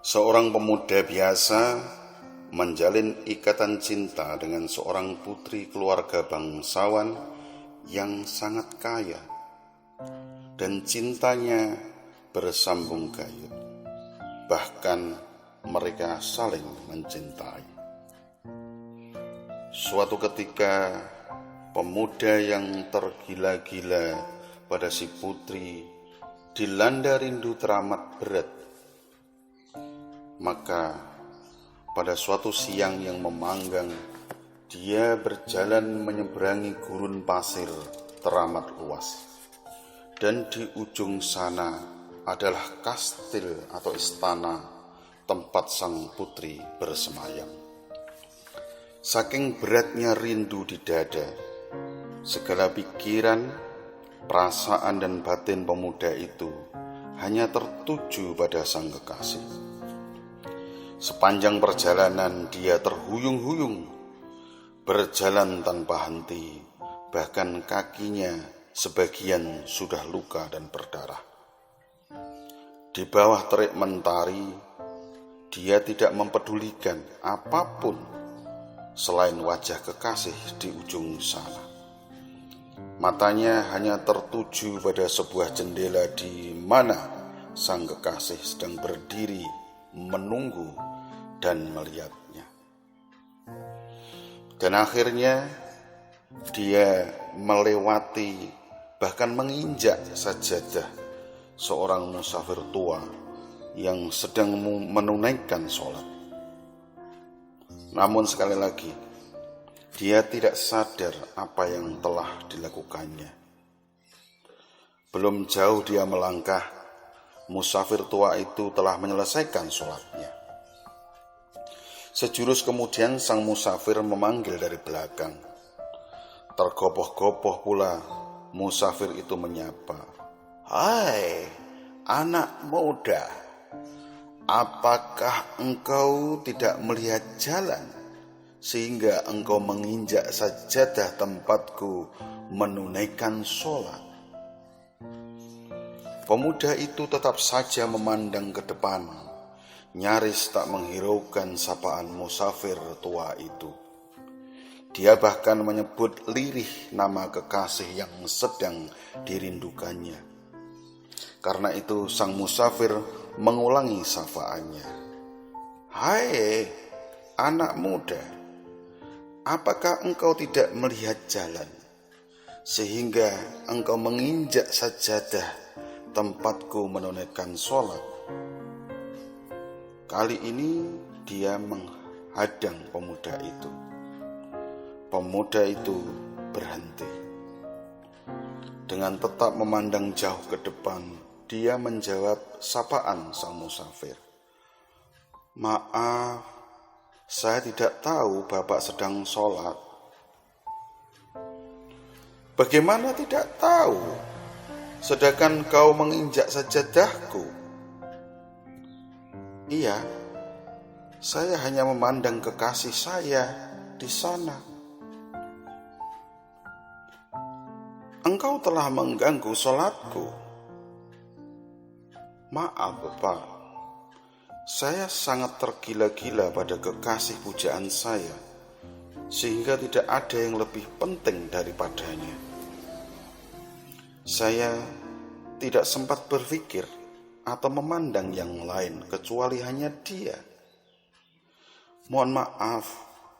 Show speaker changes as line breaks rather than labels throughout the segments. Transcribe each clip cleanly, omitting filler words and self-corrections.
Seorang pemuda biasa menjalin ikatan cinta dengan seorang putri keluarga bangsawan yang sangat kaya, dan cintanya bersambung gayut. Bahkan mereka saling mencintai. Suatu ketika, pemuda yang tergila-gila pada si putri dilanda rindu teramat berat. Maka pada suatu siang yang memanggang, dia berjalan menyeberangi gurun pasir teramat luas. Dan di ujung sana adalah kastil atau istana tempat sang putri bersemayam. Saking beratnya rindu di dada, segala pikiran, perasaan dan batin pemuda itu hanya tertuju pada sang kekasih. Sepanjang perjalanan dia terhuyung-huyung, berjalan tanpa henti, bahkan kakinya sebagian sudah luka dan berdarah. Di bawah terik mentari, dia tidak mempedulikan apapun selain wajah kekasih di ujung sana. Matanya hanya tertuju pada sebuah jendela di mana sang kekasih sedang berdiri menunggu dan melihatnya. Dan akhirnya dia melewati, bahkan menginjak sajadah seorang musafir tua yang sedang menunaikan sholat. Namun sekali lagi, dia tidak sadar apa yang telah dilakukannya. Belum jauh dia melangkah, musafir tua itu telah menyelesaikan sholatnya. Sejurus kemudian sang musafir memanggil dari belakang. Tergopoh-gopoh pula musafir itu menyapa, "Hai anak muda, apakah engkau tidak melihat jalan sehingga engkau menginjak sajadah tempatku menunaikan sholat?" Pemuda itu tetap saja memandang ke depan, nyaris tak menghiraukan sapaan musafir tua itu. Dia bahkan menyebut lirih nama kekasih yang sedang dirindukannya. Karena itu sang musafir mengulangi sapaannya, "Hai anak muda, apakah engkau tidak melihat jalan sehingga engkau menginjak sajadah tempatku menunaikan sholat?" Kali ini dia menghadang pemuda itu. Pemuda itu berhenti. Dengan tetap memandang jauh ke depan, dia menjawab sapaan sang musafir, "Maaf, saya tidak tahu Bapak sedang sholat." "Bagaimana tidak tahu, sedangkan kau menginjak sajadahku?" "Iya, saya hanya memandang kekasih saya di sana." "Engkau telah mengganggu sholatku." "Maaf Bapak, saya sangat tergila-gila pada kekasih pujaan saya, sehingga tidak ada yang lebih penting daripadanya. Saya tidak sempat berpikir atau memandang yang lain kecuali hanya dia. Mohon maaf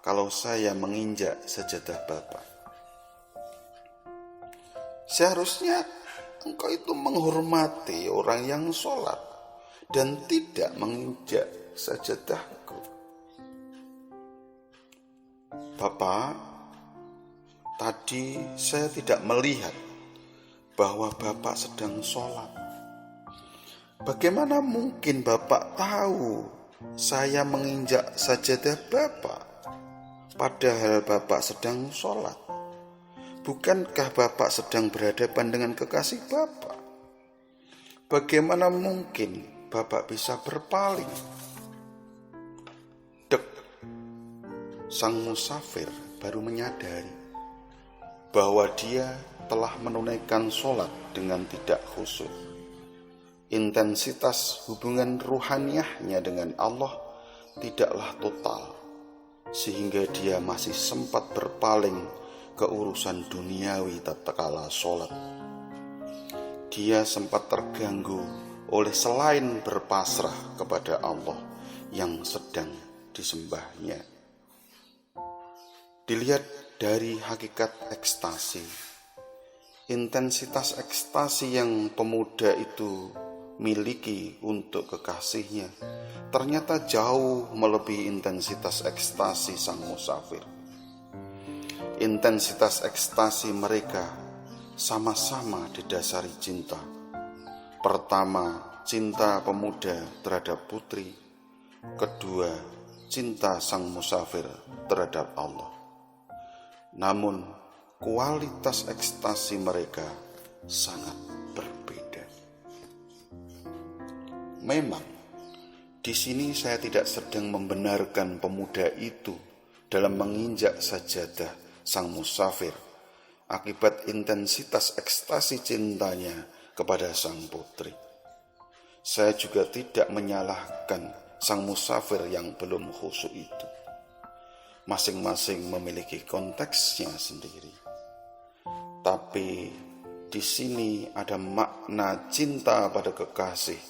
kalau saya menginjak sajadah Bapak." "Seharusnya engkau itu menghormati orang yang sholat dan tidak menginjak sajadahku." "Bapak, tadi saya tidak melihat bahwa Bapak sedang sholat. Bagaimana mungkin Bapak tahu saya menginjak sajadah Bapak, padahal Bapak sedang sholat? Bukankah Bapak sedang berhadapan dengan kekasih Bapak? Bagaimana mungkin Bapak bisa berpaling?" Dek, sang musafir baru menyadari bahwa dia telah menunaikan sholat dengan tidak khusyuk. intensitas hubungan ruhaniyahnya dengan Allah tidaklah total, sehingga dia masih sempat berpaling ke urusan duniawi tatkala sholat. Dia sempat terganggu oleh selain berpasrah kepada Allah yang sedang disembahnya. Dilihat dari hakikat ekstasi, intensitas ekstasi yang pemuda itu miliki untuk kekasihnya ternyata jauh melebihi intensitas ekstasi sang musafir. Intensitas ekstasi mereka sama-sama didasari cinta. Pertama, cinta pemuda terhadap putri. Kedua, cinta sang musafir terhadap Allah. Namun, kualitas ekstasi mereka sangat berbeda. Memang, di sini saya tidak sedang membenarkan pemuda itu dalam menginjak sajadah sang musafir akibat intensitas ekstasi cintanya kepada sang putri. Saya juga tidak menyalahkan sang musafir yang belum khusyuk itu. Masing-masing memiliki konteksnya sendiri. Tapi di sini ada makna cinta pada kekasih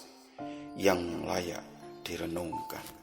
yang layak direnungkan.